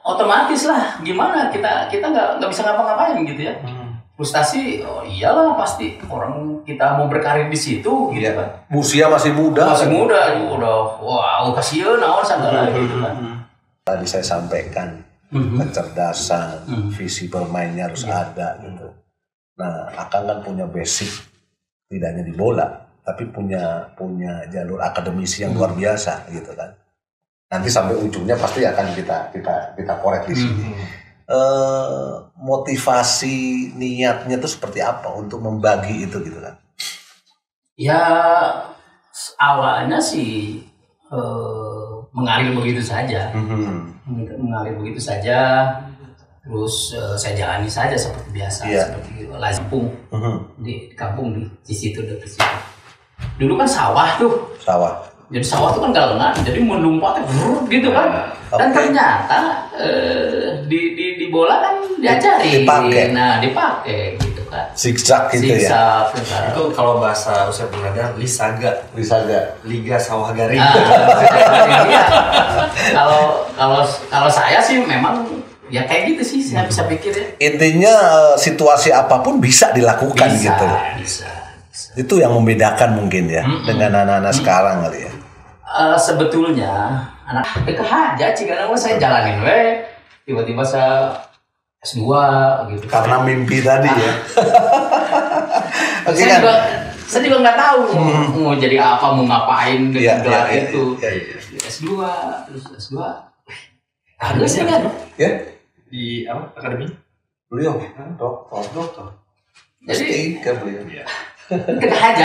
otomatis lah, gimana kita nggak bisa ngapa-ngapain gitu ya. Frustasi, oh iyalah pasti orang kita mau berkarir di situ gitu kan. Usia masih muda. Udah wow kasihan naon segala gitu kan. Tadi saya sampaikan kecerdasan, visi bermainnya harus ada gitu. Nah, Akang kan punya basic tidak hanya di bola, tapi punya jalur akademisi yang luar biasa gitu kan. Nanti sampai ujungnya pasti akan kita korek di sini. Motivasi niatnya itu seperti apa untuk membagi itu gitu kan? Ya awalnya sih mengalir begitu saja, mengalir begitu saja. Terus saya jalani saja seperti biasa, seperti lazim di kampung di situ dekat situ. Dulu kan sawah tuh. Jadi sawah itu kan galengan, jadi melompat gitu kan. Dan ternyata di bola kan diajari. Dipakai gitu kan. Zigzag gitu ya. Itu kalau bahasa Ustaz Bunada lisaga. Liga Sawah Garing. Kalau saya sih memang ya kayak gitu sih, saya bisa pikir ya. Intinya situasi apapun bisa dilakukan gitu. Bisa. Itu yang membedakan mungkin ya dengan anak-anak sekarang kali ya. Sebetulnya anak kehaja karena saya jalanin tiba-tiba saya S2 gitu. Karena mimpi tadi ya. Saya juga nggak tahu mau jadi apa, mau ngapain dengan gelar itu. S2 terus S2. Harus kan? Ya. Di apa? Akademi? Beliau dokter. Jadi ke beliau. kehaja.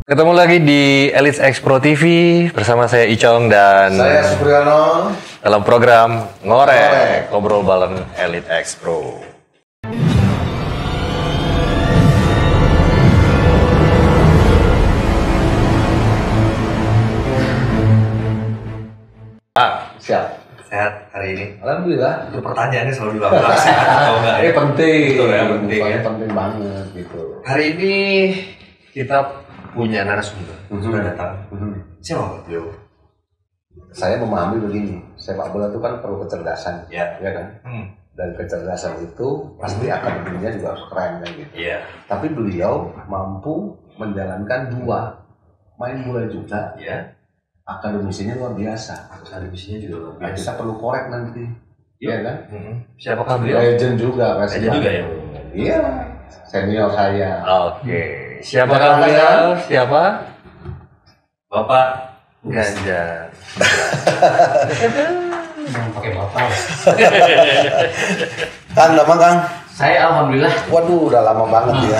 Ketemu lagi di Elite Expro TV bersama saya Icong dan saya Supriyono dalam program Ngorek ngobrol bareng Elite Expro. Siap. Sehat hari ini. Alhamdulillah. Itu pertanyaannya selalu diulang sehat atau enggak? Ini penting. Betul ya, penting ya. Penting banget gitu. Hari ini kita punya narasumber sudah datang. Siapa beliau? Saya memahami begini, sepak bola itu kan perlu kecerdasan, ya kan? Dan kecerdasan itu pasti akademinya juga harus keren kan gitu. Iya. Tapi beliau mampu menjalankan dua, main bola juga. Iya. Akademisinya luar biasa. Akademisinya juga luar biasa. Kita perlu korek nanti. Iya kan? Siapakah beliau? Legend juga pasti. Legend juga ya? Iya. Senior saya. Oke. Siapakah beliau? Siapa? Bapak Ganjar. Jangan pakai bapak. Kang, memang Kang? Saya alhamdulillah. Waduh, udah lama banget ya.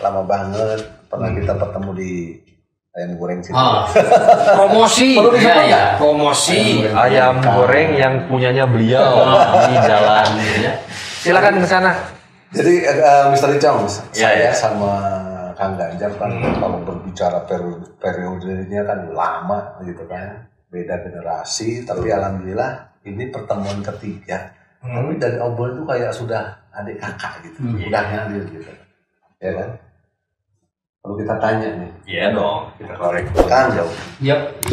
Lama banget. Pernah kita bertemu di ayam goreng situ. Promosi. Ya. Promosi ayam goreng yang punyanya beliau di jalan. Silakan ke sana. Jadi Mr. Icong, saya ya. sama Kang Ganjar kan kalau berbicara periodenya kan lama gitu kan, beda generasi, tapi alhamdulillah ini pertemuan ketiga. Tapi dari obrolan itu kayak sudah adik kakak gitu, udah ngalir gitu, ya kan? Perlu kita tanya nih. Iya dong, kita korek. Kang jauh. Yap.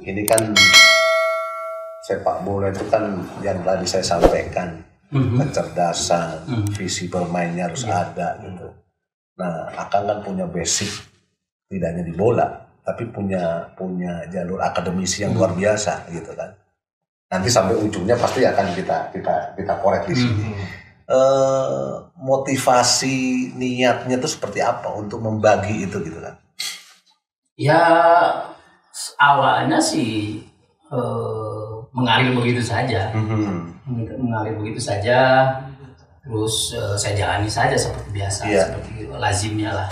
Ini kan sepak bola itu kan yang tadi saya sampaikan, kecerdasan, visi bermainnya harus ada gitu. Nah, Akang kan punya basic tidak hanya di bola, tapi punya jalur akademisi yang luar biasa gitu kan. Nanti sampai ujungnya pasti akan kita korek di sini. Motivasi niatnya itu seperti apa untuk membagi itu gitu kan? Ya awalnya sih mengalir begitu saja, terus saya jalani saja seperti biasa, seperti lazimnya lah.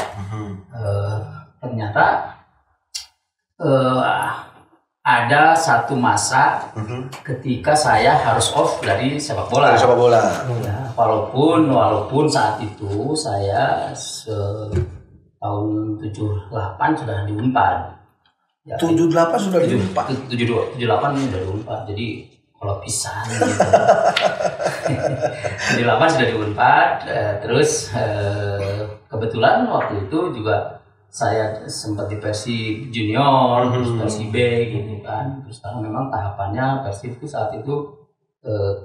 Ternyata ada satu masa ketika saya harus off dari sepak bola. Ya, walaupun saat itu saya tahun 78 sudah di Unpad. Ya, 78 sudah di Unpad. 78 sudah di Unpad. Jadi kalau pisan gitu. 78 sudah di Unpad, terus kebetulan waktu itu juga saya sempat di Persib Junior, terus Persib B gitu kan. Terus sekarang memang tahapannya Persib itu saat itu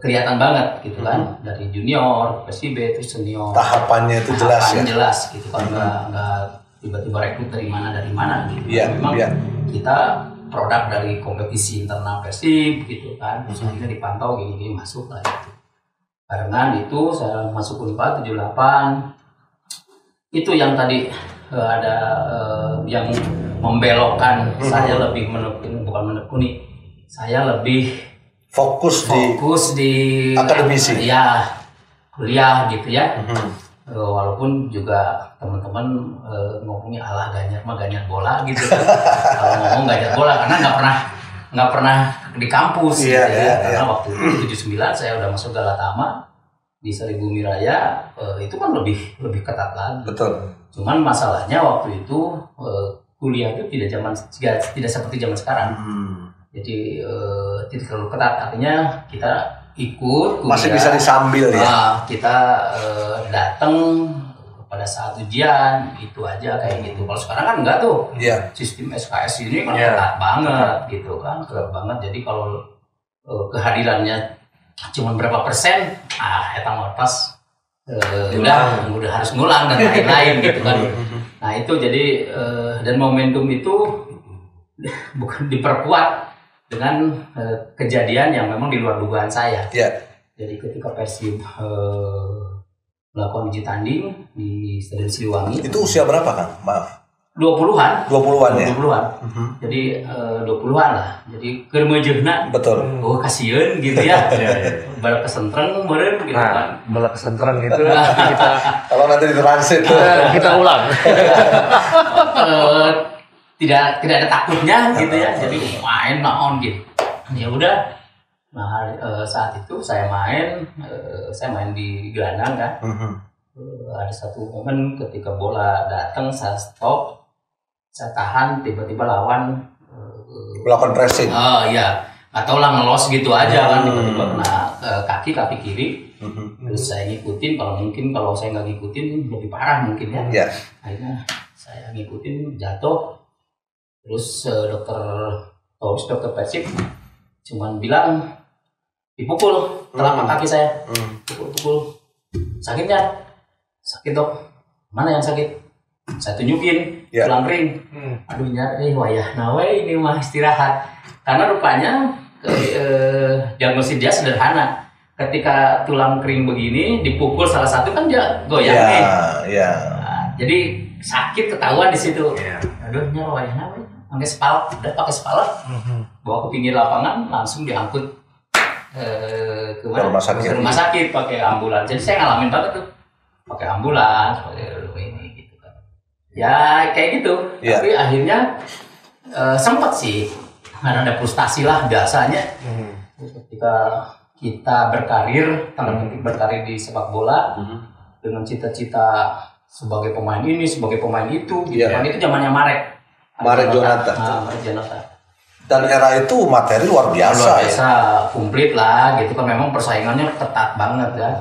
kelihatan banget gitu kan, dari junior, Persib B, terus senior. Tahapannya itu jelas ya. Jelas gitu kan, nggak tiba-tiba rekrut dari mana gitu. Iya, memang iya. kita produk dari kompetisi internal Persib gitu kan, terus akhirnya dipantau gini masuk lah gitu. Barengan itu saya masuk Unpad 78. Itu yang tadi ada yang membelokkan saya lebih menekuni, saya lebih fokus di akademisi. Ya, kuliah gitu ya. Walaupun juga teman-teman ngomongnya alah Ganjar mah Ganjar bola gitu kan. Kalau ngomong Ganjar bola karena nggak pernah di kampus gitu ya. Karena waktu itu 79 saya udah masuk Galatama di Saribumi Raya, itu kan lebih ketat lagi. Betul. Cuman masalahnya waktu itu kuliah itu tidak seperti zaman sekarang. Jadi tidak terlalu ketat, artinya kita ikut kuliah, masih bisa disambil ya. Kita datang pada saat ujian itu aja kayak gitu. Kalau sekarang kan enggak tuh. Sistem SKS ini kan ketat banget gitu kan, ketat banget. Jadi kalau kehadirannya cuma berapa persen, eta mah pas udah harus ngulang dan lain-lain gitu kan. Nah itu jadi dan momentum itu bukan diperkuat dengan kejadian yang memang di luar dugaan saya. Jadi ketika Persib melakukan uji tanding di Stadion Siliwangi. Itu usia berapa Kang? Maaf. 20-an. 20-an ya. 20-an. Jadi 20-an lah. Jadi keurmeujeunna. Betul. Oh kasieun gitu ya. Bala kesentreng meureun gitu kan. Bala kesentreng itu kita kalau nanti ditranslate kita ulang. Tidak ada takutnya gitu ya. Jadi main naon gitu. Ya udah. Nah saat itu saya main di gelandang kan. Ada satu momen ketika bola datang saya stop, saya tahan, tiba-tiba lawan melakukan pressing. Iya, atau lah ngelos gitu aja kan, tiba-tiba kena kaki kiri. Terus saya ngikutin, kalau saya nggak ngikutin lebih parah mungkin ya. Akhirnya saya ngikutin, jatuh. Terus dokter Persib cuman bilang dipukul telapak kaki saya, pukul. Sakitnya? Sakit dok. Mana yang sakit? Saya tunjukin tulang ring. Aduh nyari wayah nawe ini mah istirahat. Karena rupanya diagnosis dia sederhana. Ketika tulang kering begini dipukul salah satu kan dia goyang nih. Nah, jadi sakit ketahuan di situ. Aduh nyari wayah nawe. Pakai sepalat, bawa ke pinggir lapangan langsung diangkut ke rumah sakit pakai ambulans. Jadi saya ngalamin banget tuh. Pakai ambulans, pakai ini gitu kan. Ya kayak gitu. Tapi akhirnya sempat sih ada frustasi lah biasanya. Ketika kita berkarir di sepak bola dengan cita-cita sebagai pemain ini, sebagai pemain itu, gitu kan. Itu zamannya Marek Jonathan. Dan era itu materi luar biasa. Komplit lah gitu kan, memang persaingannya ketat banget kan.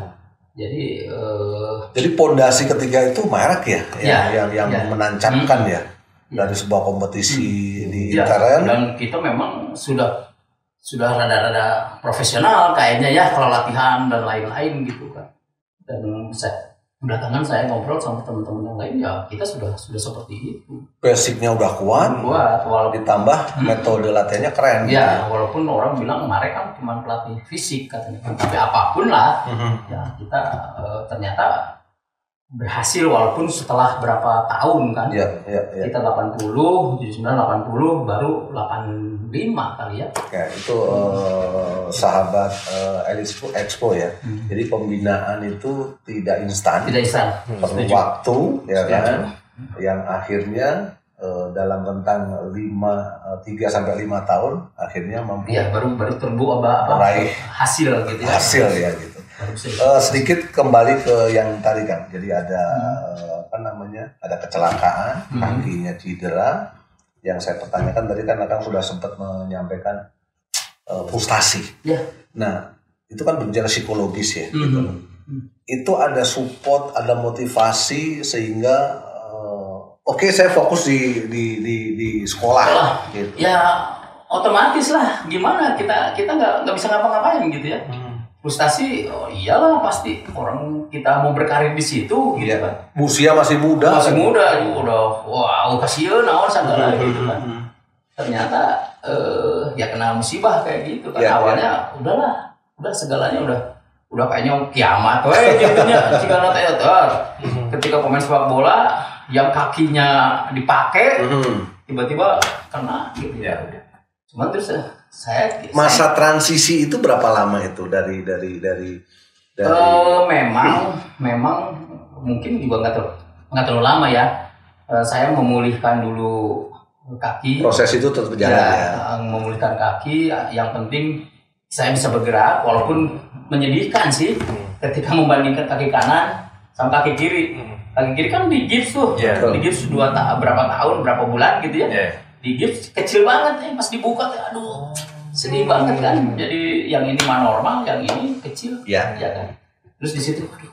Jadi pondasi ketiga itu Marek yang menancapkan dari sebuah kompetisi di intern. Dan kita memang sudah rada-rada profesional kayaknya ya kalau latihan dan lain-lain gitu kan. Dan belakangan saya ngobrol sama teman-teman yang lain, ya kita sudah seperti itu. Basicnya udah kuat, walaupun ditambah metode latihannya keren. Ya, walaupun orang bilang mereka kan cuma pelatih fisik katanya, tapi apapun lah, ya kita ternyata berhasil walaupun setelah berapa tahun kan. Kita 80, 79, 80, baru 85 kali ya. Itu sahabat Expo ya. Jadi pembinaan itu tidak instan. Perlu waktu ya kan. Yang akhirnya dalam rentang 3 sampai 5 tahun akhirnya mampu. Iya, baru terbuat meraih hasil gitu ya. Hasil ya gitu. Sedikit kembali ke yang tadi kan, jadi ada ada kecelakaan, kakinya cedera. Yang saya pertanyakan tadi kan Akang sudah sempat menyampaikan frustasi. Nah itu kan berbicara psikologis ya. Gitu. Itu ada support, ada motivasi sehingga oke, saya fokus di sekolah. Gitu. Ya otomatis lah, gimana kita nggak bisa ngapa-ngapain gitu ya. Frustasi, oh iyalah pasti orang kita mau berkarir di situ gitu kan. Usia masih muda. Masih muda juga udah, wow kasihan naon segala gitu kan. Ternyata ya kena musibah kayak gitu kan. Awalnya udah segalanya udah kayaknya kiamat gitunya jika nanti ketika pemain sepak bola yang kakinya dipakai tiba-tiba kena gitu ya. Cuman terus saya masa transisi itu berapa lama itu dari memang mungkin juga nggak terlalu lama ya. Saya memulihkan dulu kaki. Proses itu tetap berjalan ya. Memulihkan kaki, yang penting saya bisa bergerak walaupun menyedihkan sih ketika membandingkan kaki kanan sama kaki kiri. Kaki kiri kan di gips tuh, di gips berapa tahun, berapa bulan gitu ya. Di gips kecil banget pas dibuka aduh sedih banget kan. Jadi yang ini mah normal, yang ini kecil ya kan. Terus di situ aduh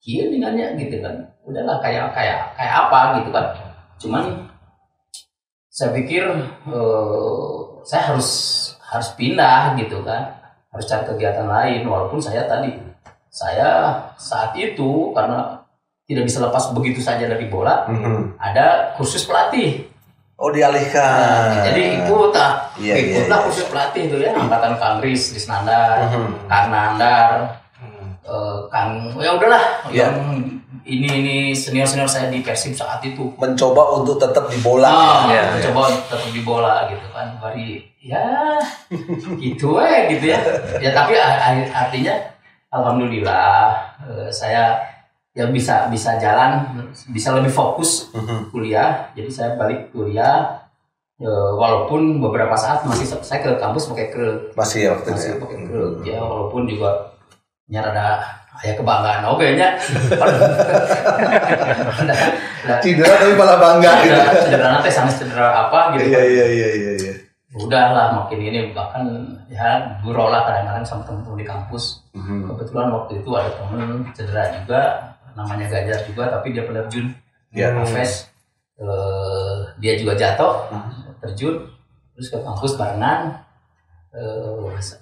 gini dengannya gitu kan. Udahlah kayak apa gitu kan. Cuman saya pikir saya harus pindah gitu kan. Harus cari kegiatan lain walaupun saya saat itu karena tidak bisa lepas begitu saja dari bola, ada kursus pelatih. Oh dialihkan. Jadi ikutlah kursus pelatih itu ya, angkatan Kangris di Senandar, Kang Nandar, ya udahlah, yang ini senior saya di Persib saat itu. Mencoba untuk tetap di bola. Mencoba untuk tetap di bola gitu kan, bari ya gitu gitu ya. Ya tapi artinya alhamdulillah saya ya bisa jalan, bisa lebih fokus kuliah. Jadi saya balik kuliah walaupun beberapa saat masih saya ke kampus pakai krek. Masih pakai krek ya, walaupun juga nyarada aya kebanggaan nya. Cedera tapi malah bangga gitu. Cedera nanti sama cedera apa gitu. Iya. Udahlah makin ini bahkan ya gurolah kadang-kadang sama teman-teman di kampus. Kebetulan waktu itu ada teman cedera juga, namanya Gajar juga, tapi dia penerjun Hafiz. Dia juga jatuh, terjun, terus ke kampus barengan,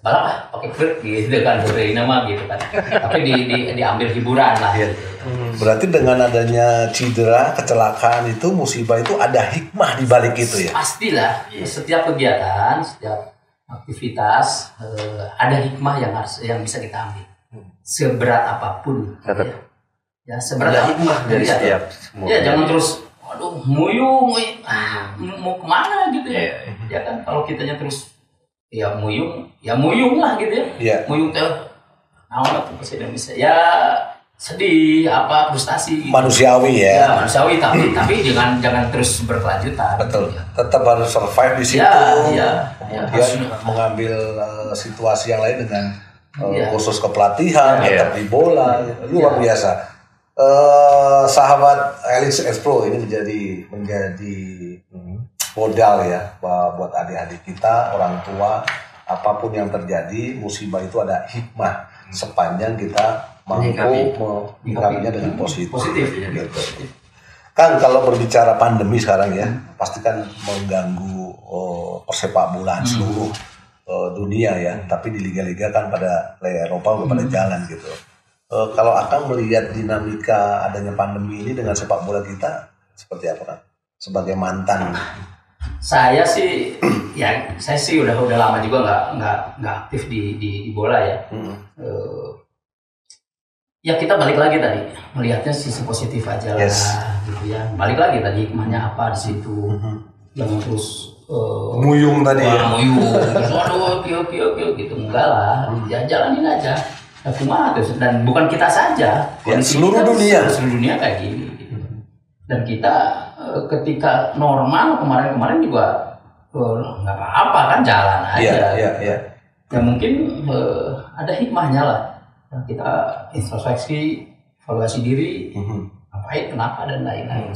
balap pakai krek gitu kan, dari nama gitu kan. Tapi diambil hiburan lah. Gitu. Berarti dengan adanya cedera, kecelakaan itu, musibah itu ada hikmah di balik itu ya? Pastilah, setiap kegiatan, setiap aktivitas ada hikmah yang bisa kita ambil. Seberat apapun. Ya seberat hikmah dari setiap ya jangan terus aduh muyung mau kemana gitu ya. Ya kan kalau kitanya terus ya muyung lah gitu ya. Muyung teh naon presiden bisa ya sedih apa frustasi gitu. Manusiawi ya. Manusiawi tapi jangan terus berkelanjutan. Betul. Ya. Tetap harus survive di situ. Kemudian mengambil situasi yang lain dengan khusus kepelatihan, tetap di bola, luar biasa. Sahabat Elite Expro ini menjadi modal ya buat adik-adik kita, orang tua, apapun yang terjadi, musibah itu ada hikmah sepanjang kita mampu menyikapinya dengan positif. Gitu. Kang, kalau berbicara pandemi sekarang ya, pasti kan mengganggu persepak bolaan seluruh dunia ya, tapi di liga-liga kan pada Eropa udah pada jalan gitu. Kalau Akang melihat dinamika adanya pandemi ini dengan sepak bola kita seperti apa kan? Sebagai mantan. Saya sih udah lama juga nggak aktif di bola ya. Ya kita balik lagi tadi melihatnya sisi positif aja lah gitu ya. Balik lagi tadi hikmahnya apa di situ. Jangan terus muyung tadi ya. Muyung. Aduh kio gitu enggak lah. Ya jalanin aja. Dan bukan kita saja, seluruh dunia kayak gini. Gitu. Dan kita ketika normal kemarin juga nggak apa-apa kan jalan aja. Ya mungkin ada hikmahnya lah. Kita introspeksi, evaluasi diri, ngapain, kenapa dan lain-lain.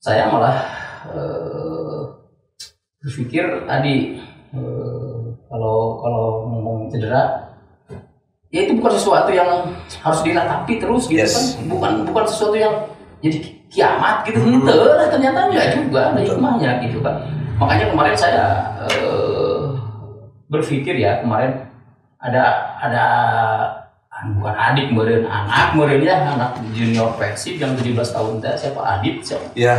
Saya malah berpikir tadi kalau ngomong cedera. Ya itu bukan sesuatu yang harus diratapi terus gitu kan, bukan sesuatu yang jadi kiamat gitu, ente lah ternyata enggak juga, ada hikmahnya gitu kan. Makanya kemarin saya berpikir ya, kemarin ada bukan adik meureun, anak meureun ya, anak junior Persib yang 17 tahun teh, siapa Adit siapa? Iya.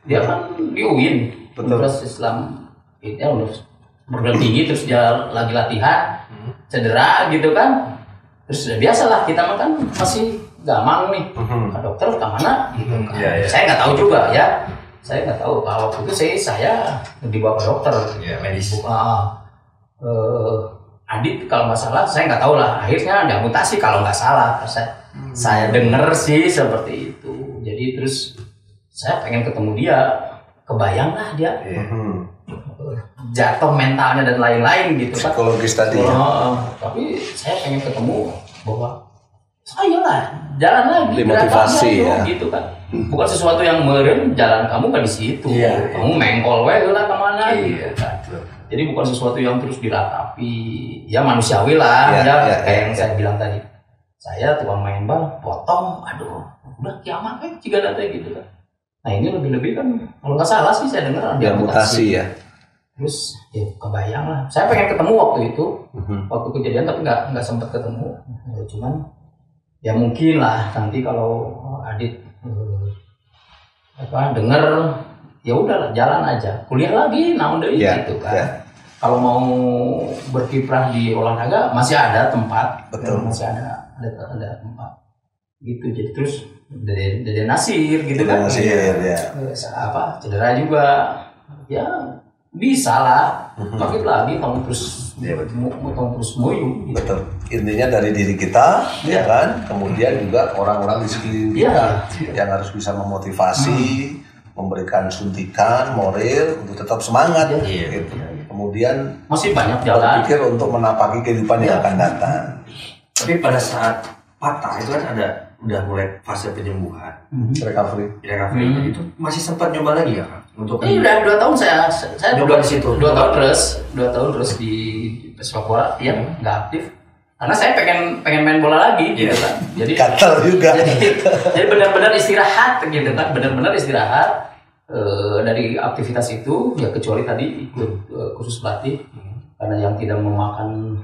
Dia kan di UIN, Universitas Islam, dia udah bergelar tinggi, terus dia lagi latihan, cedera gitu kan, terus udah biasalah kita mah kan masih gamang nih, ke dokter ke mana gitu kan. Saya nggak tahu juga ya, saya nggak tahu kalau waktu itu saya dibawa ke dokter, medis. Adit kalau nggak salah, saya nggak tahu lah, akhirnya ada mutasi kalau nggak salah, saya dengar sih seperti itu. Jadi terus saya pengen ketemu dia, kebayang lah dia jatuh mentalnya dan lain-lain gitu kan. Psikologis tadi ya. Tapi saya pengen ketemu bahwa saya lah jalan lagi, motivasi ya gitu kan. Bukan sesuatu yang meren, jalan kamu kan di situ, kamu mengkol we lah kemana gitu kan. Jadi bukan sesuatu yang terus diratapi, ya manusiawi lah, kayak yang saya bilang tadi. Saya tukang main bal, potong, aduh, udah kiamat kan, jika data gitu kan. Nah ini lebih-lebih kan, kalau nggak salah sih saya dengar ada mutasi ya. Terus ya kebayang lah. Saya pengen ketemu waktu itu, waktu kejadian, tapi nggak sempat ketemu. Ya, cuman ya mungkin lah nanti kalau Adit denger, ya udahlah jalan aja, kuliah lagi, naon deui gitu kan. Kalau mau berkiprah di olahraga masih ada tempat, masih ada tempat gitu. Jadi terus Dede Nasir gitu kan, cedera juga, ya bisa lah, bangkit lagi, kamu terus muyung. Gitu. Betul. Intinya dari diri kita, ya kan, kemudian juga orang-orang di sekeliling kita yang harus bisa memotivasi, memberikan suntikan moral untuk tetap semangat, gitu. Kemudian masih banyak jalan berpikir untuk menapaki kehidupan yang akan datang. Tapi pada saat patah itu kan udah mulai fase penyembuhan, recovery. Itu masih sempat nyoba lagi ya kan? Untuk ini udah 2 tahun saya nyoba di situ. 2 tahun terus di sepak bola, ya nggak aktif. Karena saya pengen main bola lagi gitu kan. Jadi gatal juga. Jadi benar-benar istirahat gitu kan, benar-benar istirahat dari aktivitas itu ya, kecuali tadi ikut kursus pelatih karena yang tidak memakan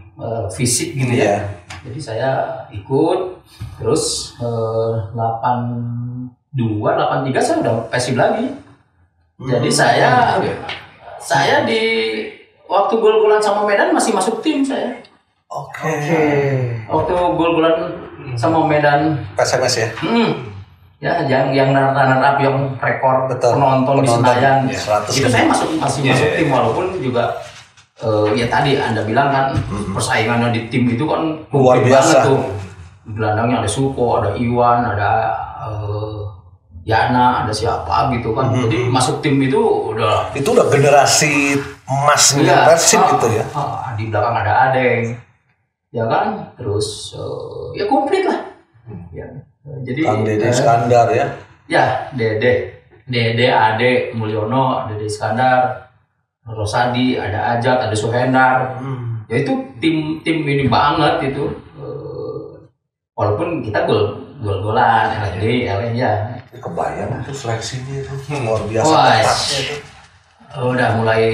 fisik gitu ya. Jadi saya ikut terus 82, 83 saya udah Persib lagi. Jadi saya di waktu gol-golan sama Medan masih masuk tim saya. Oke. Waktu gol-golan sama Medan PSMS ya? Ya, yang runner-up yang rekor penonton di Senayan. Itu saya masih masuk tim, walaupun juga ya tadi Anda bilang kan persaingannya di tim itu kan luar biasa tuh. Gelandangnya ada Suko, ada Iwan, ada Yana, ada siapa gitu kan. Jadi masuk tim itu udah generasi emasnya Persib gitu ya. Di belakang ada Adeng. Ya kan, terus ya komplit lah. Ya, jadi Kang Dede Iskandar ya. Ya, Dede, Ade, Mulyono, Dede Iskandar, Rosadi, ada Ajat, ada Suhendar. Ya itu tim ini banget itu. Walaupun kita gol-golan, LND ya. Kebayang itu seleksinya itu luar biasa ketatnya itu. Udah mulai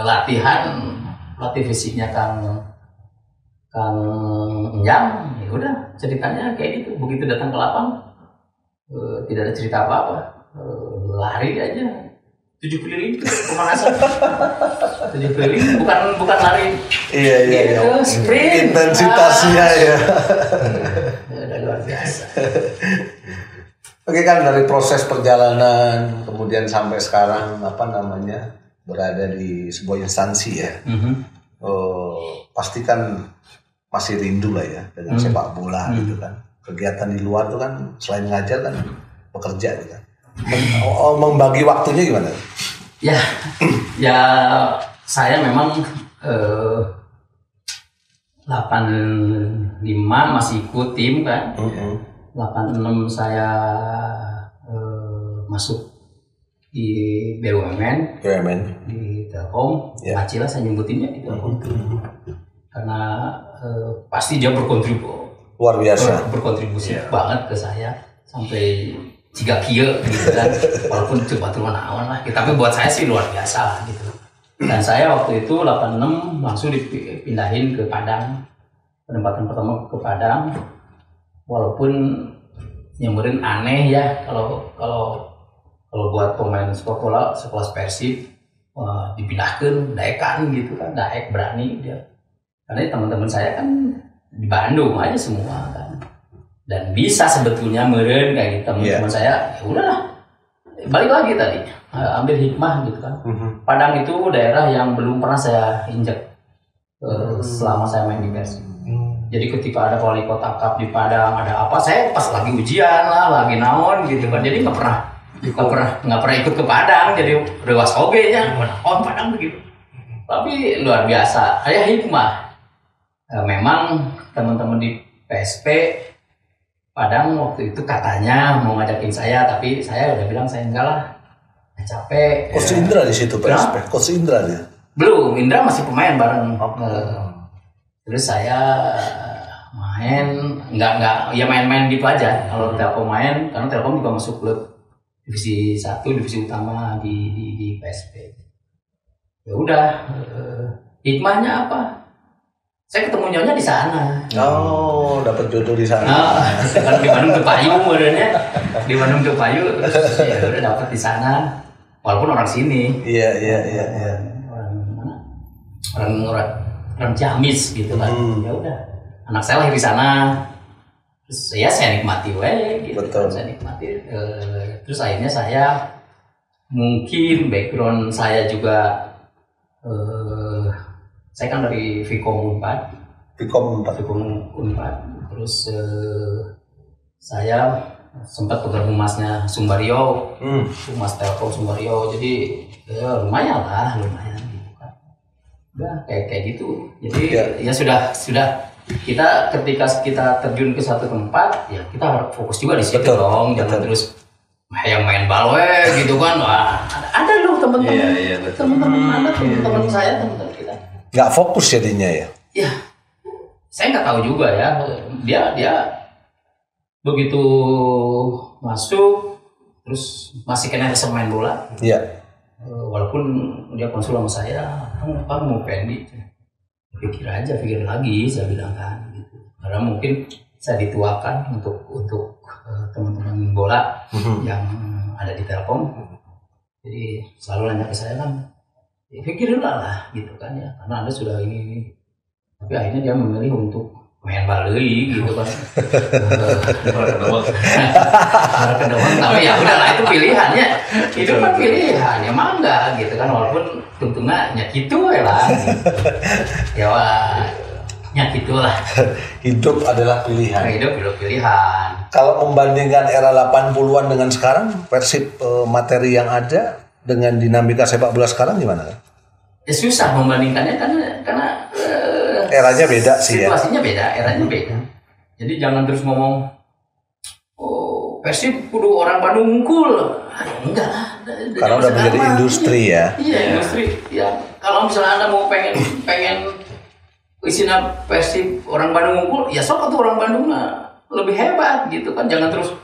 latih fisiknya Kang Enjang, ya udah ceritanya kayak gitu. Begitu datang ke lapang, tidak ada cerita apa-apa, lari aja 7 keliling pemanasan. 7 keliling bukan lari. Iya. Sprint. Intensitasnya ya. Udah luar biasa. Oke kan, dari proses perjalanan kemudian sampai sekarang berada di sebuah instansi ya. Pasti kan masih rindu lah ya dengan sepak bola gitu kan. Kegiatan di luar tuh kan selain ngajar kan bekerja gitu kan. Membagi waktunya gimana? Ya saya memang 85 masih ikut tim kan. 86 saya masuk di BUMN di Telkom. Acila saya nyebutinnya di Telkom itu. Karena pasti dia berkontribusi luar biasa, berkontribusi banget ke saya sampai jika kieu gitu kan. Walaupun itu baturan awan lah, tapi buat saya sih luar biasa lah gitu. Dan saya waktu itu 86 langsung dipindahin ke Padang, penempatan pertama ke Padang. Walaupun nyamperin aneh ya kalau buat pemain sepak bola sekelas Persib dipindahkan Daekan gitu kan, Daek berani dia. Karena teman-teman saya kan di Bandung aja semua kan. Dan bisa sebetulnya meren kayak gitu teman-teman saya, ya udahlah. Balik lagi tadi, ambil hikmah gitu kan. Padang itu daerah yang belum pernah saya injak selama saya main di Persib. Jadi ketika ada wali kota cup di Padang, ada apa, saya pas lagi ujian lah, lagi naon gitu kan. Jadi nggak pernah ikut ke Padang, jadi rewas oge nya, Padang begitu. Tapi luar biasa, ada hikmah. Memang teman-teman di PSP Padang waktu itu katanya mau ngajakin saya, tapi saya udah bilang saya enggak lah, capek. Coach Indra di situ PSP, Coach Indra dia. Belum, Indra masih pemain bareng. Terus saya nggak ya main-main gitu aja. Kalau Telkom main, karena Telkom juga masuk klub divisi 1, divisi utama di PSP. Ya udah, hikmahnya apa? Saya ketemu nyonya di sana. Oh, dapat jodoh di sana. Kan di Bandung ke Payu, modelnya. Di Bandung ke Payu, terus ya udah dapat di sana. Walaupun orang sini. Iya. Orang Ciamis gitu kan. Ya udah. Anak saya lahir di sana. Terus ya saya nikmati gitu. Betul. Saya nikmati. Terus akhirnya saya mungkin background saya juga saya kan dari Vkom Unpad. Terus saya sempat pegang humasnya Sumbario, humas Telkom Sumbario. Jadi ya lumayan gitu kan. Udah kayak gitu. Jadi ya sudah kita ketika kita terjun ke satu tempat, ya kita harus fokus juga di situ dong. Jangan terus yang main bal gitu kan. Wah, ada loh teman-teman. Iya, teman-teman saya, teman-teman kita. Nggak fokus jadinya ya? Ya, saya nggak tahu juga ya. Dia begitu masuk, terus masih kena rasa main bola. Iya. Walaupun dia konsul sama saya, kamu mau pendi. Pikir lagi, saya bilang kan. Gitu. Karena mungkin saya dituakan untuk teman-teman bola yang ada di Telkom. Jadi selalu nanya ke saya kan. Ya pikirinlah lah gitu kan ya, karena Anda sudah ini. Tapi akhirnya dia memilih untuk main Bali gitu kan. Tapi ya udahlah, itu pilihannya. Itu kan pilihan, ya mangga gitu kan, walaupun tentunya gitu ya lah. Ya gitulah. Hidup adalah pilihan. Hidup pilihan. Kalau membandingkan era 80-an dengan sekarang, Persib materi yang ada dengan dinamika sepak bola sekarang gimana? Ya susah membandingkannya karena eranya beda sih ya. Situasinya beda, eranya beda. Jadi jangan terus ngomong Persib kudu orang Bandung ngungkul. Enggak lah. Karena udah menjadi industri ya. Iya, industri. Ya, kalau misalnya Anda mau pengen isinya Persib orang Bandung ngungkul, ya sok tuh orang Bandung lebih hebat gitu kan. Jangan terus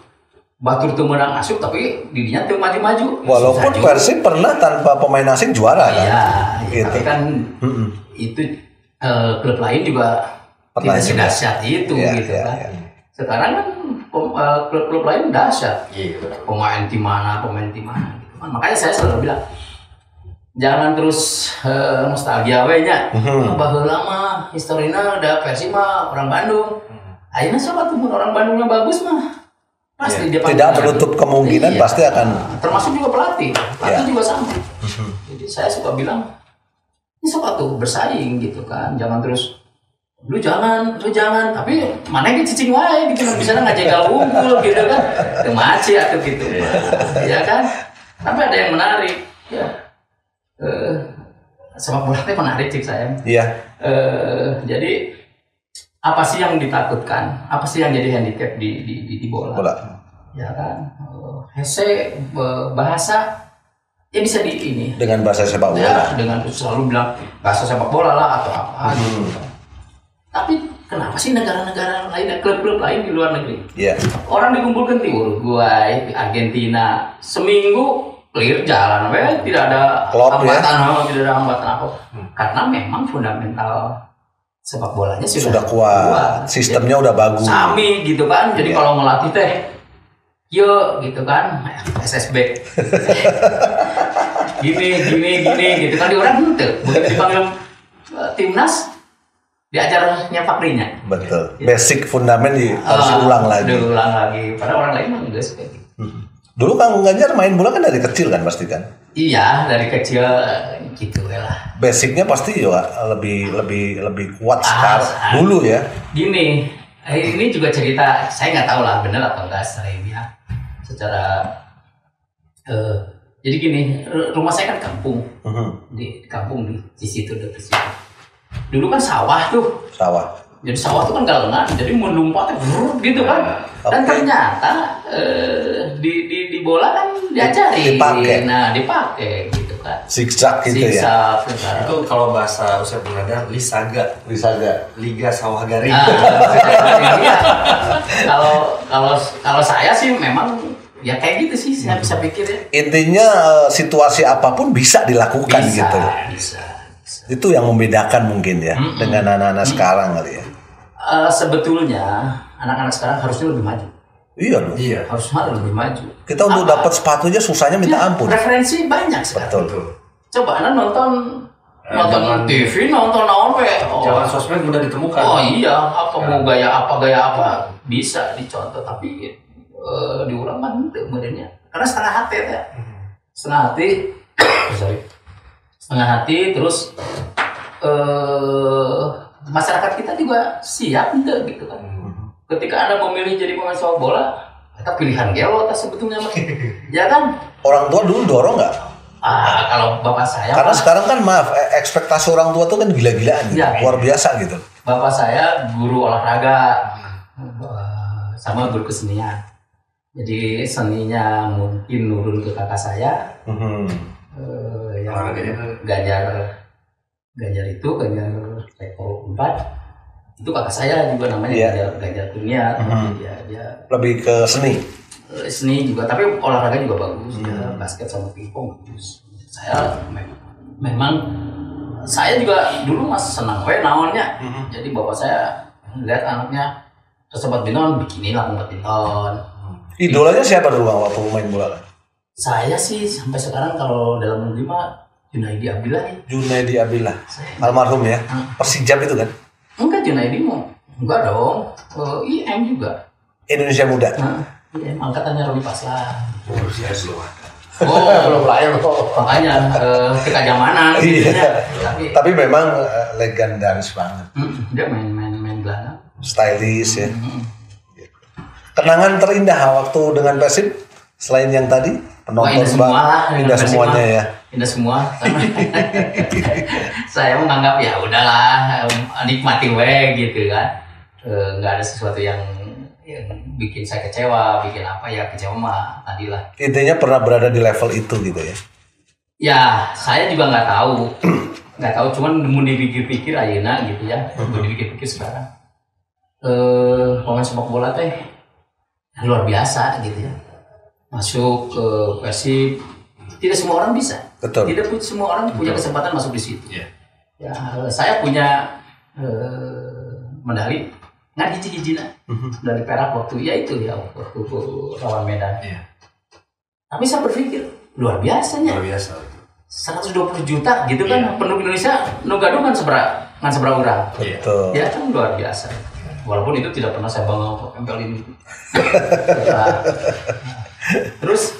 batur tuh menang asup tapi dirinya tuh maju-maju. Walaupun Persib pernah tanpa pemain asing juara kan. Iya, gitu. Tapi kan itu klub lain juga tidak sedahsyat itu gitu kan. Sekarang kan klub-klub lain dahsyat. Gitu. Pemain di mana gitu kan. Makanya saya selalu bilang jangan terus nostalgia we nya. Baheula mah historina udah Persib mah orang Bandung. Ayeuna siapa tuh orang Bandungnya bagus mah. Pasti dia tidak menutup kemungkinan pasti akan, termasuk juga pelatih juga sama. Jadi saya suka bilang ini suka tuh bersaing gitu kan, jangan terus lu jangan tapi mana yang cicing wae gitu, bisa ngajegal unggul gitu kan, temaci atau gitu ya kan. Tapi ada yang menarik ya, sepak bola itu menarik cik saya. Jadi apa sih yang ditakutkan? Apa sih yang jadi handicap di bola? Ya kan, hese bahasa ya bisa ini. Dengan bahasa sepak bola. Ya, dengan selalu bilang bahasa sepak bola lah atau apa gitu. Tapi kenapa sih negara-negara lain, klub-klub lain di luar negeri? Iya. Orang dikumpulkan di Uruguay, di Argentina, seminggu clear jalan, tidak ada Klop, hambatan, tidak ada hambatan apa. Karena memang fundamental sepak bolanya sudah kuat. Sistemnya udah bagus. Sami gitu kan. Jadi kalau ngelatih teh, yo gitu kan, SSB. gini gitu kan, di orang gitu. Begitu dipanggil timnas, diajar nyepak dirinya. Betul. Basic fundament harus diulang lagi. Diulang lagi. Padahal orang lain mah enggak seperti gitu. Dulu Kang Ganjar main bola kan dari kecil kan pasti kan? Iya, dari kecil gitu lah. Basicnya pasti juga lebih kuat sekarang dulu ya. Gini, ini juga cerita, saya nggak tahu lah benar atau enggak secara jadi gini, rumah saya kan kampung, di kampung di situ dekat situ. Dulu kan sawah tuh. Sawah. Jadi sawah itu kan galengan, jadi melompat gitu kan. Dan ternyata di bola kan diajari. Dipakai gitu kan. Zigzag gitu ya. Itu kalau bahasa Ustaz Bunada, Lisaga. Liga Sawah Garing. Kalau saya sih memang ya kayak gitu sih, saya bisa pikir ya. Intinya situasi apapun bisa dilakukan gitu. Bisa. Itu yang membedakan mungkin ya dengan anak-anak sekarang kali ya. Sebetulnya anak-anak sekarang harusnya lebih maju. Iya dong. Iya. Harusnya lebih maju. Kita untuk dapat sepatunya susahnya minta ampun. Referensi banyak sekarang. Betul. Coba Anda nonton TV, nonton Jalan sosmed mudah ditemukan. Oh iya, mau gaya apa bisa dicontoh, tapi diulang mah modelnya. Karena setengah hati ya. Setengah hati terus masyarakat kita juga siap gitu kan. Ketika Anda memilih jadi pemain sepak bola, itu pilihan gelo sebetulnya mah. Ya kan? Orang tua dulu dorong nggak? Kalau bapak saya. Karena sekarang kan ekspektasi orang tua tuh kan gila-gilaan gitu. Ya, luar biasa gitu. Bapak saya guru olahraga sama guru kesenian. Jadi seninya mungkin nurun ke kakak saya. Yang Ganjar Rekor 4 itu kakak saya juga namanya Ganjar Kurnia. Dia lebih ke seni juga, tapi olahraga juga bagus ya, basket sama pingpong bagus. Saya memang saya juga dulu mas senang naonnya. Jadi bapak saya lihat anaknya tersebat binon bikini lah badminton. Idolanya siapa dulu Bang waktu main bola? Saya sih sampai sekarang kalau dalam negeri mah Junaidi Abdillah ya. Junaidi Abdillah, almarhum ya. Persijap itu kan? Enggak, Junaidi mau. Enggak dong. IM juga. Indonesia Muda. IM angkatannya Robi Paslan. Saya belum ada. Belum lahir kok. Makanya kekajamanan. Iya. Tapi memang legendaris banget. Dia main gelandang. Stylish ya. Kenangan terindah waktu dengan Persib selain yang tadi penonton indah semuanya ya. Indah semua. Saya menganggap ya udahlah, nikmati gitu kan. Nggak ada sesuatu yang bikin saya kecewa, bikin apa ya, kecewa mah tadilah. Intinya pernah berada di level itu gitu ya. Ya, saya juga nggak tahu, cuman mau dipikir-pikir ayeuna gitu ya. Mau dipikir-pikir sekarang. Pemain sepak bola teh luar biasa gitu ya. Masuk ke Persib, tidak semua orang bisa. Betul. Tidak semua orang punya kesempatan masuk di situ. Ya, saya punya medali nggak hiji-hijina dari Perak waktu waktu lawan Medan. Tapi saya berpikir luar biasanya. Luar biasa. 120 juta gitu kan penduduk Indonesia nu gaduh kan seberapa orang. Betul. Ya kan luar biasa. Walaupun itu tidak pernah saya bangga tempel ini. Terus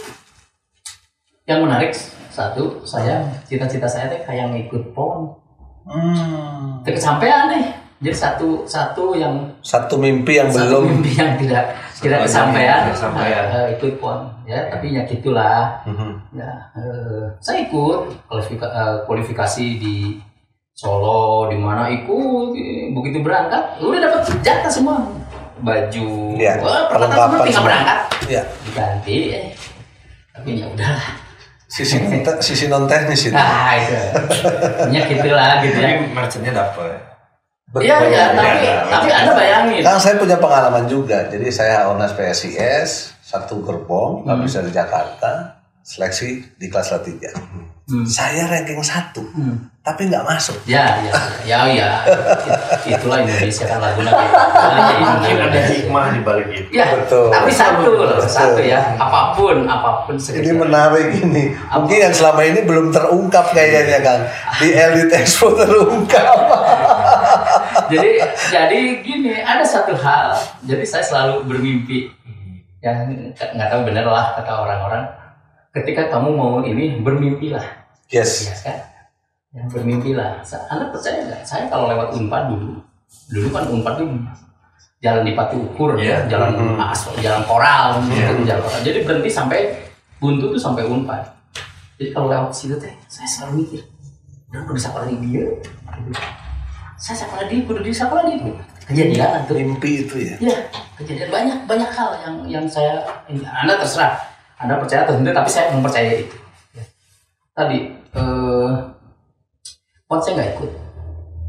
yang menarik satu, cita-cita saya teh kayak ngikut PON. Kesampean nih. Jadi satu mimpi yang tidak kesampaian. Ikut PON ya, tapi ya gitulah. Ya, saya ikut kualifikasi di Solo, di mana ikut, begitu berangkat udah dapat jatah semua. Baju, perlengkapan tinggal berangkat, diganti, tapi ya udahlah. Sisi non teknis itu. Nah itu, gitulah gitu ya. Tapi merchantnya dapat. Iya, tapi Anda bayangin. Kan saya punya pengalaman juga. Jadi saya Ornas PSIS, satu gerbong, nggak bisa di Jakarta, seleksi di kelas 3. Saya ranking 1, tapi nggak masuk. Ya. Itulah Indonesia kan lagunya. Mungkin ada hikmah di balik itu. Ya, betul. Tapi satu ya. Apapun Ini menarik ini. Mungkin yang selama ini belum terungkap kayaknya kan. Di Elite Expo terungkap. jadi gini, ada satu hal. Jadi saya selalu bermimpi. Ya, nggak tahu benar lah kata orang-orang. Ketika kamu mau ini, bermimpilah. Yes. Ya kan? Ya, bermimpilah. Anda percaya nggak? Saya kalau lewat Unpad dulu kan Unpad itu jalan di Pati Ukur, jalan aspal, jalan koral, jalan koral. Jadi berhenti sampai buntu tuh sampai Unpad. Jadi kalau lewat situ teh, saya selalu mikir, udah bisa sekolah di dia. Saya sekolah di, kudu di sekolah di itu. Kejadian tuh. Mimpi itu ya. Iya, kejadian banyak hal yang saya, Anda terserah. Anda percaya atau tidak, tapi saya mempercayai itu. Ya. Tadi, saya nggak ikut.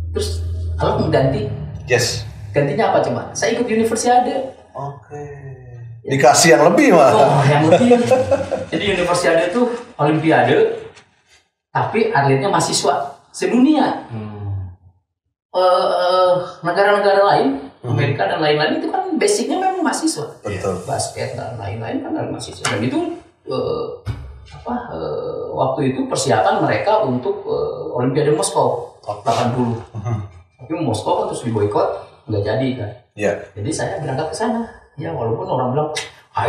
Terus kalau mengganti, gantinya apa coba? Saya ikut Universiade. Oke. Dikasih yang lebih mah. Oh, yang lebih. Jadi Universiade itu Olimpiade, tapi atletnya mahasiswa sedunia. Negara-negara lain, Amerika dan lain-lain itu kan basicnya memang mahasiswa. Betul. Basket dan lain-lain kan dari mahasiswa. Dan itu waktu itu persiapan mereka untuk Olimpiade Moskow 80. Tapi Moskow kan terus diboikot, nggak jadi kan. Jadi saya berangkat ke sana. Ya walaupun orang bilang,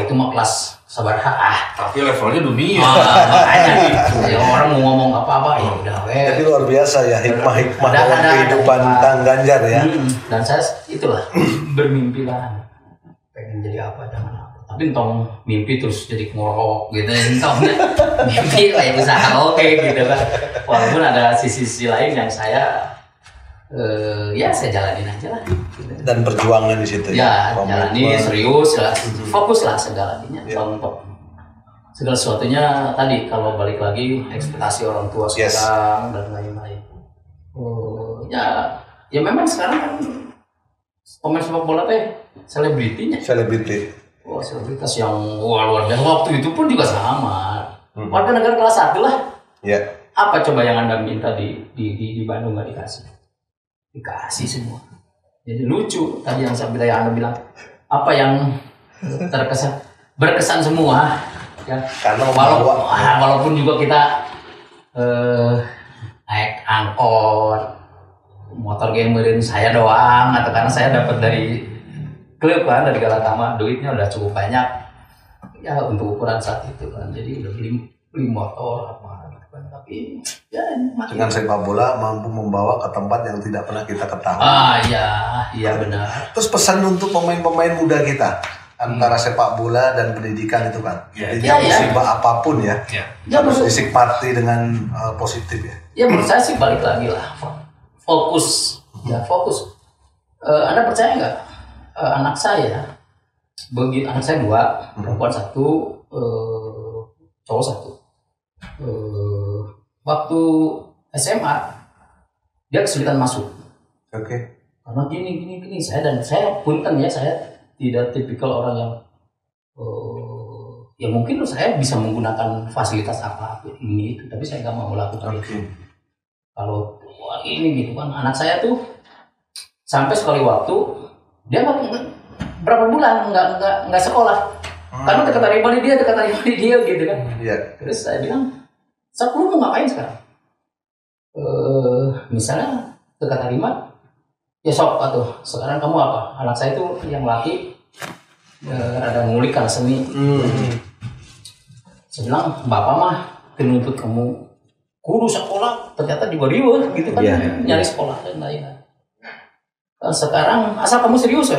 itu mah kelas sabarha. Tapi levelnya dunia. Makanya gitu. Ya, orang mau ngomong apa-apa ya udah. Jadi luar biasa ya hikmah-hikmah dalam kehidupan Kang Ganjar ya. Dan saya itulah bermimpilah pengen jadi apa jangan apa. Tapi entong mimpi terus jadi ngorok gitu. Entong mimpi kayak usaha gitu kan. Walaupun ada sisi-sisi lain yang saya saya jalanin aja lah. Dan perjuangan di situ ya. Jalani serius lah, fokus lah segalanya. Contoh segala sesuatunya tadi kalau balik lagi ekspektasi orang tua sekarang dan lain-lain. Ya memang sekarang kan pemain sepak bola teh selebriti. Oh, selebritas yang luar biasa. Waktu itu pun juga sama. Warga negara kelas 1 lah. Apa coba yang Anda minta di Bandung nggak dikasih? Dikasih semua. Jadi lucu tadi yang saya Anda bilang apa yang berkesan semua ya. Karena walaupun juga kita naik angkot, motor gamerin saya doang atau karena saya dapat dari klub kan dari Galatama, duitnya udah cukup banyak ya untuk ukuran saat itu kan. Jadi udah beli motor apa gitu kan. Tapi ya dengan sepak bola mampu membawa ke tempat yang tidak pernah kita ketahui. Iya benar. Terus pesan untuk pemain-pemain muda kita antara sepak bola dan pendidikan itu kan. Musibah apapun ya. Harus disikmati dengan positif ya. Ya menurut saya sih balik lagi lah. Fokus. Anda percaya nggak? Anak saya 2, perempuan 1, cowok 1. Waktu SMA dia kesulitan masuk. Karena gini saya pun kan ya saya tidak tipikal orang yang ya mungkin saya bisa menggunakan fasilitas apa ini itu, tapi saya nggak mau melakukan itu. Kalau ini gitu kan anak saya tuh sampai sekali waktu dia berapa bulan nggak sekolah karena dekat dari dia gitu kan. Terus saya bilang, lu mau ngapain sekarang? Misalnya dekat Hariman, ya sok atau sekarang kamu apa? Anak saya itu yang laki ada ngulik kan seni. Saya bilang, bapak mah menuntut kamu kudu sekolah, ternyata riweuh gitu kan, nyari sekolah dan lain-lain. Sekarang asal kamu serius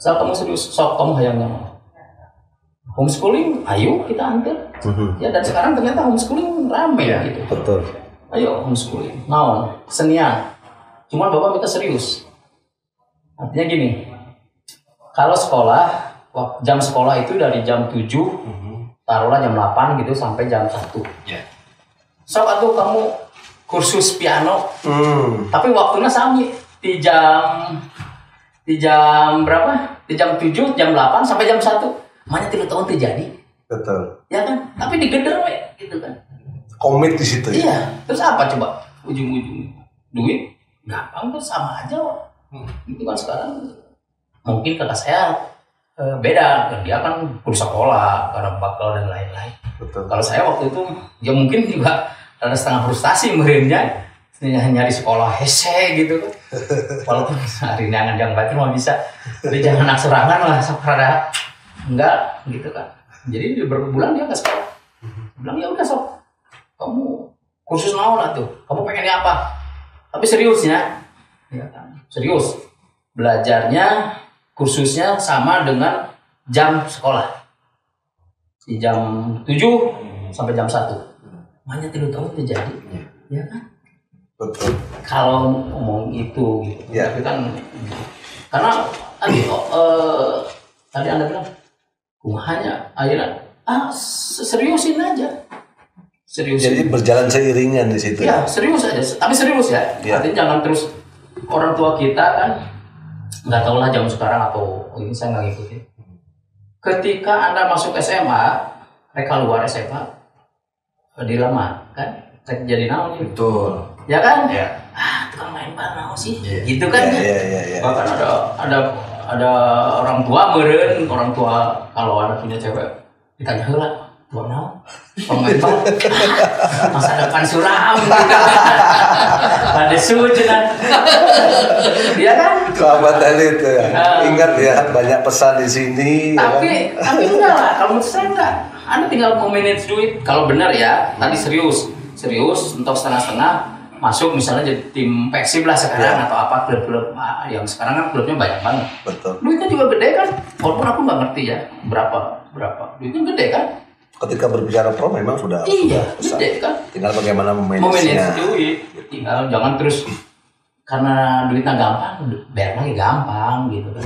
asal kamu serius, sok kamu hayang nyaman. Homeschooling, ayo kita antar. Ya dan sekarang ternyata homeschooling rame gitu. Betul. Ayo homeschooling, naon, kesenian. Cuman bapak minta serius. Artinya gini, kalau sekolah, jam sekolah itu dari jam 7, taruhlah jam 8 gitu sampai jam 1. Sok atuh kamu kursus piano, tapi waktunya sami di jam berapa? Di jam 7, jam 8 sampai jam 1. Makanya 3 tahun terjadi. Betul. Ya kan? Tapi digeder we, gitu kan. Komit di situ ya. Iya. Terus apa coba? Ujung-ujung duit gampang tuh sama aja. Itu kan sekarang mungkin kakak saya beda. Dia kan kuliah sekolah, karena bakal dan lain-lain. Betul. Kalau saya waktu itu ya mungkin juga ada setengah frustasi merinnya. Nyari sekolah hese gitu kan. Walaupun hari ini angan yang batin mah bisa. Tapi jangan anak serangan lah sekarang. Enggak gitu kan. Jadi berbulan dia ke sekolah. Bilang ya udah sok. Kamu kursus naon lah tuh. Kamu pengennya apa? Tapi serius ya. Ya kan. Serius. Belajarnya kursusnya sama dengan jam sekolah. Di jam 7 sampai jam 1. Makanya 3 tahun terjadi. Ya kan? Betul. Kalau ngomong itu gitu. Ya. Tapi kan karena tadi Anda bilang hanya akhirnya seriusin aja. Seriusin. Jadi berjalan seiringan di situ. Ya, serius aja. Tapi serius ya. Artinya jangan terus orang tua kita kan nggak tahu lah zaman sekarang atau ini saya nggak ngikutin. Ketika Anda masuk SMA, mereka luar SMA dilamar kan jadi naon gitu. Betul. Ya kan? Ya. Tukang main naon sih. Yeah. Gitu kan? Iya. Bahkan ada orang tua meureun, orang tua kalau anak punya cewek ditanya heula, "Tua naon?" Pemain bal. Masa depan suram. Ada sujenan. Iya kan? Sahabat elit ya. Ingat ya, banyak pesan di sini. Tapi enggak lah, kalau menurut saya enggak. Anda tinggal memanage duit. Kalau benar ya, tadi serius untuk setengah-setengah masuk misalnya jadi tim Persib lah sekarang atau apa klub-klub yang sekarang kan klubnya banyak banget. Betul. Duitnya juga gede kan? Walaupun aku nggak ngerti ya berapa. Duitnya gede kan? Ketika berbicara pro memang sudah besar. Gede kan? Tinggal bagaimana Memanage memanagenya. duit. Tinggal jangan terus karena duitnya gampang, bayar lagi gampang gitu kan.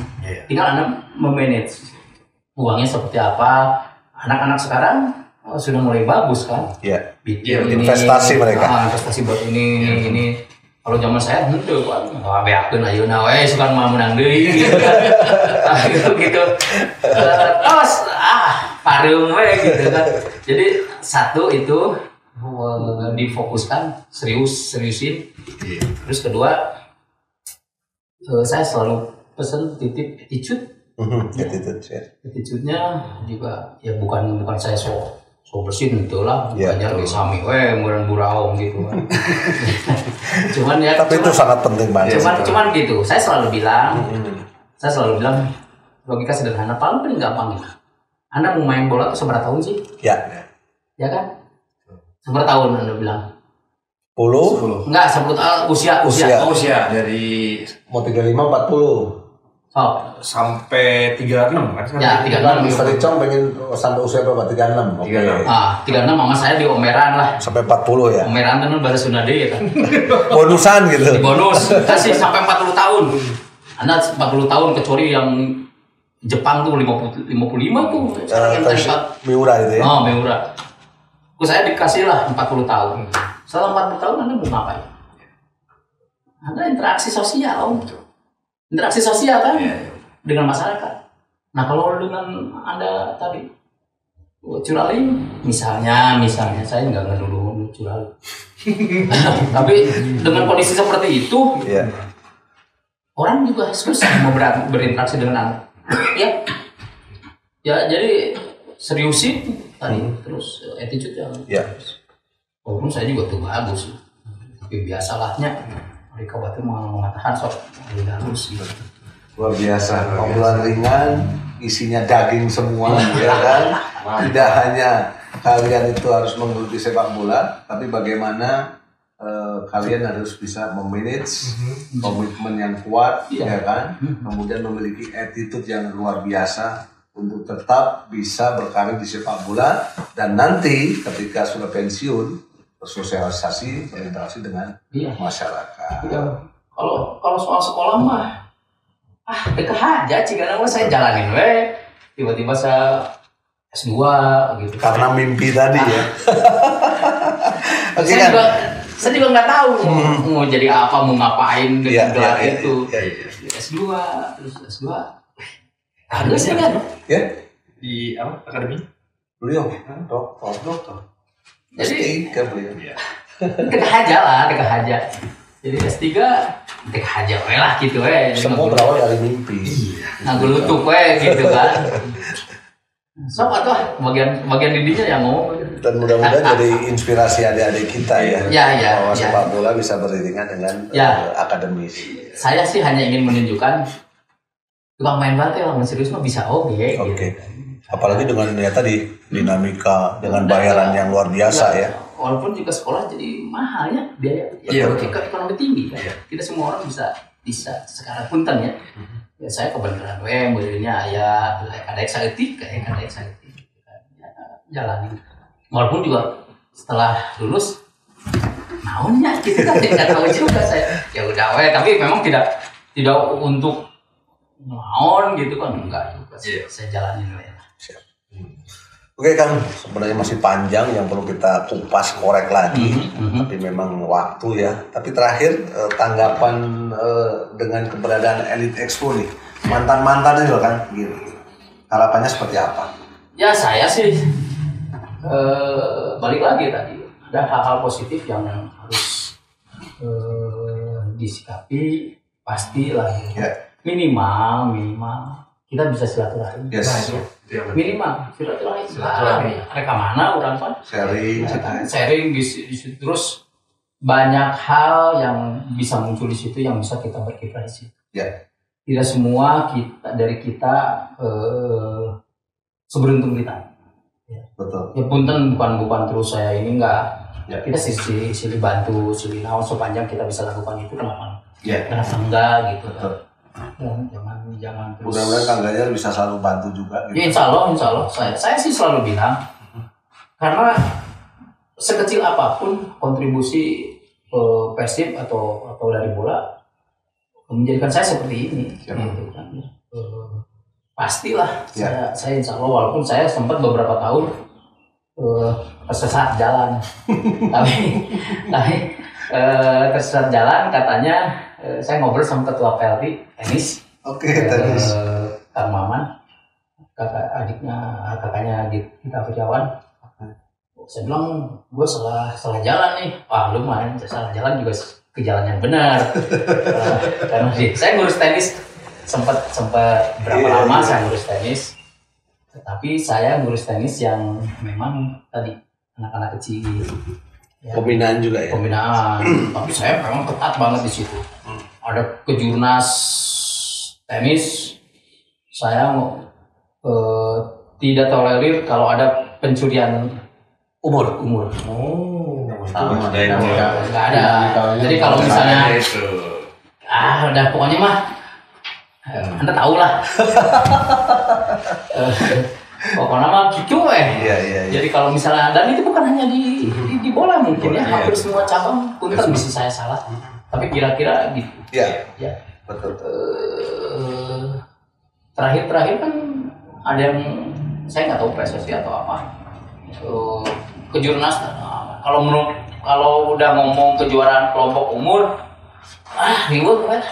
Tinggal Anda memanage uangnya seperti apa. Anak-anak sekarang sudah mulai bagus kan? Iya. Bikin Investasi mereka. Investasi buat ini. Kalau zaman saya henteu kan, beakeun ayeuna we suka mah menang deui gitu kan. Gitu. Tos pareung we gitu kan. Jadi satu itu difokuskan seriusin. Terus kedua saya selalu pesan titip attitude. Attitude-nya juga ya bukan saya so bersin gitu lah, belajar di sami meureun buraong gitu kan. Cuman itu sangat penting banget. Cuman gitu, saya selalu bilang logika sederhana paling gampang gitu. Anda mau main bola tuh seberapa tahun sih? Ya kan? Seberapa tahun Anda bilang? 10? Enggak, 10 tahun Usia dari mau 35 40. Sampai 36 kan? Ya, 36. Mister Icong pengen sampai usia berapa? 36. Oke. 36 mama saya di Omeran lah. Sampai 40 ya. Omeran kan baru Sunda deui ya kan. Bonusan gitu. Di bonus kasih sampai 40 tahun. Anda 40 tahun kecuali yang Jepang tuh 55 tuh. Sekarang yang Miura itu ya. Miura. Saya dikasih lah 40 tahun. Setelah 40 tahun Anda mau ngapain? Anda interaksi sosial. Interaksi sosial kan dengan masyarakat. Nah kalau dengan Anda tadi curaling misalnya saya nggak ngedulu curaling. Tapi dengan kondisi seperti itu orang juga susah mau berinteraksi dengan Anda. Ya jadi seriusin tadi terus attitude yang walaupun saya juga tuh bagus tapi biasalahnya mereka waktu mengatakan sok halus gitu. Luar biasa, obrolan ringan, isinya daging semua, ya kan? Tidak hanya kalian itu harus menggeluti sepak bola, tapi bagaimana kalian harus bisa memanage komitmen yang kuat, ya kan? Kemudian memiliki attitude yang luar biasa untuk tetap bisa berkarir di sepak bola dan nanti ketika sudah pensiun bersosialisasi, berinteraksi dengan masyarakat. Kalau soal sekolah mah, dekat aja, jika saya jalanin tiba-tiba saya S2 gitu. Karena mimpi tadi ya. Saya juga Saya juga nggak tahu mau jadi apa, mau ngapain dengan gelar itu. S2, terus S2. Harusnya kan? Ya. Di apa? Akademi? Beliau dokter. Jadi S3 beliau. tengah aja. Jadi S3 tengah aja lah gitu Semua berawal dari mimpi. Nah, gelutuk gitu kan. Sok atau bagian didinya yang ngomong. Dan mudah-mudahan jadi inspirasi adik-adik kita ya. Bahwa sepak bola bisa beriringan dengan akademis. Saya sih hanya ingin menunjukkan tukang main bola yang serius mah bisa oke. Gitu. Apalagi dengan ya tadi dinamika dengan bayaran yang luar biasa ya. Walaupun juga sekolah jadi mahal ya biaya. Ya ekonomi tinggi kan. Tidak semua orang bisa sekarang punten ya. Ya saya kebenaran muridnya ada excited jalanin. Walaupun juga setelah lulus naonnya gitu kan tidak tahu juga saya. Ya udah tapi memang tidak untuk naon gitu kan enggak juga. Saya jalanin lah. Oke Kang, sebenarnya masih panjang yang perlu kita kupas korek lagi, tapi memang waktu ya. Tapi terakhir tanggapan dengan keberadaan Elite Expo nih, mantan-mantannya loh kan, gitu. Harapannya seperti apa? Ya saya sih balik lagi tadi, ada hal-hal positif yang harus disikapi pastilah. Minimal kita bisa silaturahim. Minimal silaturahim. Mereka mana orang kan? Sharing di situ. Terus banyak hal yang bisa muncul di situ yang bisa kita berkiprah di situ. Tidak semua dari kita seberuntung kita. Betul. Ya punten bukan terus saya ini enggak. Kita sisi bantu, sisi naon sepanjang kita bisa lakukan itu kenapa? Kenapa enggak gitu. Betul. Jangan terus. Mudah-mudahan Kang Ganjar bisa selalu bantu juga. Gitu. Ya, insya Allah. Saya sih selalu bilang, karena sekecil apapun kontribusi Persib atau dari bola menjadikan saya seperti ini. Gitu, kan. Pastilah. Saya insya Allah walaupun saya sempat beberapa tahun tersesat jalan, tapi tersesat jalan katanya. Saya ngobrol sama ketua PLT tenis. Tenis. Kang Maman, kakaknya Gita Firjawan. Saya bilang, gue salah jalan nih. Lumayan, salah jalan juga ke jalan yang benar. Karena saya ngurus tenis sempat berapa lama saya ngurus tenis. Tetapi saya ngurus tenis yang memang tadi anak-anak kecil. Pembinaan juga ya. Tapi saya memang ketat banget di situ. Ada kejurnas tenis, saya tidak tolerir kalau ada pencurian umur. Nggak ada. Jadi kalau misalnya, udah pokoknya mah, Anda tahu lah. Pokoknya mah gitu Jadi kalau misalnya, dan itu bukan hanya di bola mungkin hampir semua cabang punten bisa saya salah. Tapi kira-kira gitu. Betul. Terakhir kan ada yang saya nggak tahu PSSI atau apa. Kejurnas. Kalau udah ngomong kejuaraan kelompok umur, ribut kan?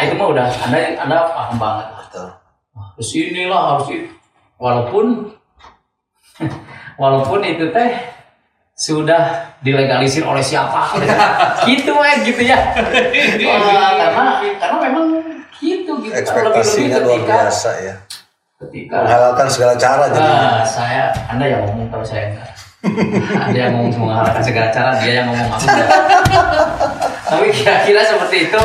Itu mah udah Anda paham banget. Betul. Terus inilah harus itu. Walaupun itu sudah dilegalisir oleh siapa gitu ya karena memang gitu ekspektasinya luar biasa ya menghalalkan segala cara jadi Anda yang ngomong kalau saya enggak Anda yang ngomong menghalalkan segala cara dia yang ngomong aku enggak tapi kira-kira seperti itu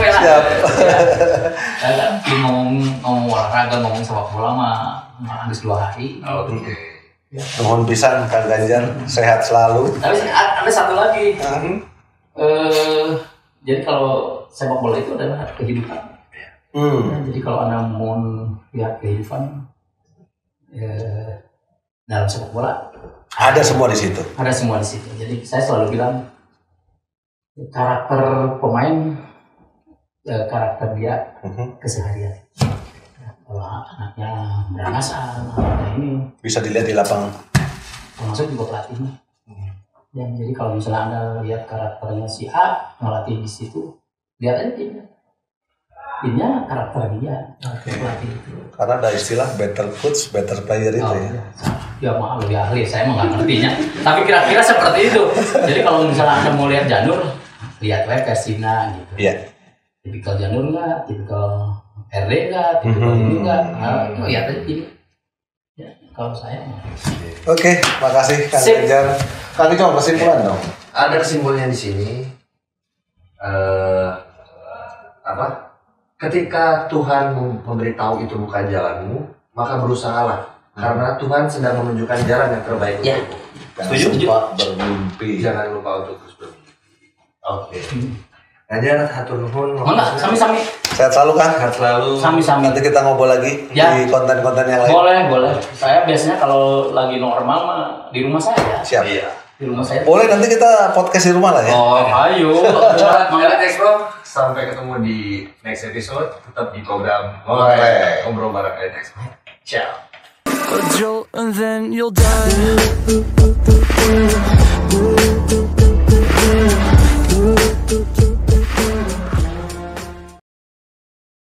ngomong olahraga ngomong sepak bola mah habis 2 hari. Mohon pisan Kang Ganjar sehat selalu. Tapi ada satu lagi. Jadi kalau sepak bola itu adalah kehidupan. Jadi kalau Anda mau lihat kehidupan dalam sepak bola ada semua di situ. Jadi saya selalu bilang karakter pemain, karakter dia keseharian. Kalau anaknya berangasan, anaknya ini bisa dilihat di lapangan. termasuk juga pelatihnya. Ya, jadi kalau misalnya Anda lihat karakternya si A melatih di situ, lihat aja timnya karakter dia. Melatih itu. Karena ada istilah better coach, better player itu ya. Ya maaf lebih ahli, saya mah nggak ngertinya. Tapi kira-kira seperti itu. Jadi kalau misalnya Anda mau lihat Janur, lihat Persina gitu. Iya. Tipikal Janur nggak, tipikal RD nggak, tipikal ini nggak. Lihat aja ini. Ya, kalau saya mah. Oke, makasih Kang Ganjar. Kang coba kesimpulan dong. Ada kesimpulannya di sini. Ketika Tuhan memberitahu itu bukan jalanmu, maka berusahalah. Karena Tuhan sedang menunjukkan jalan yang terbaik. Ya. Jangan lupa bermimpi. Jangan lupa untuk terus bermimpi. Oke. Ngajar hatur nuhun. Mana? Sami-sami. Sehat selalu Kang. Sehat selalu. Sami-sami. Nanti kita ngobrol lagi Ya. di konten-konten yang lain. Boleh. Saya biasanya kalau lagi normal mah di rumah saya ya. Siap. Iya. Di rumah saya. Boleh nanti kita podcast di rumah lah ya. Oh, ayo. Mangga Next Bro. Sampai ketemu di next episode. Tetap di program Ngobrol bareng Next Bro. Ciao. A jolt and then you'll die.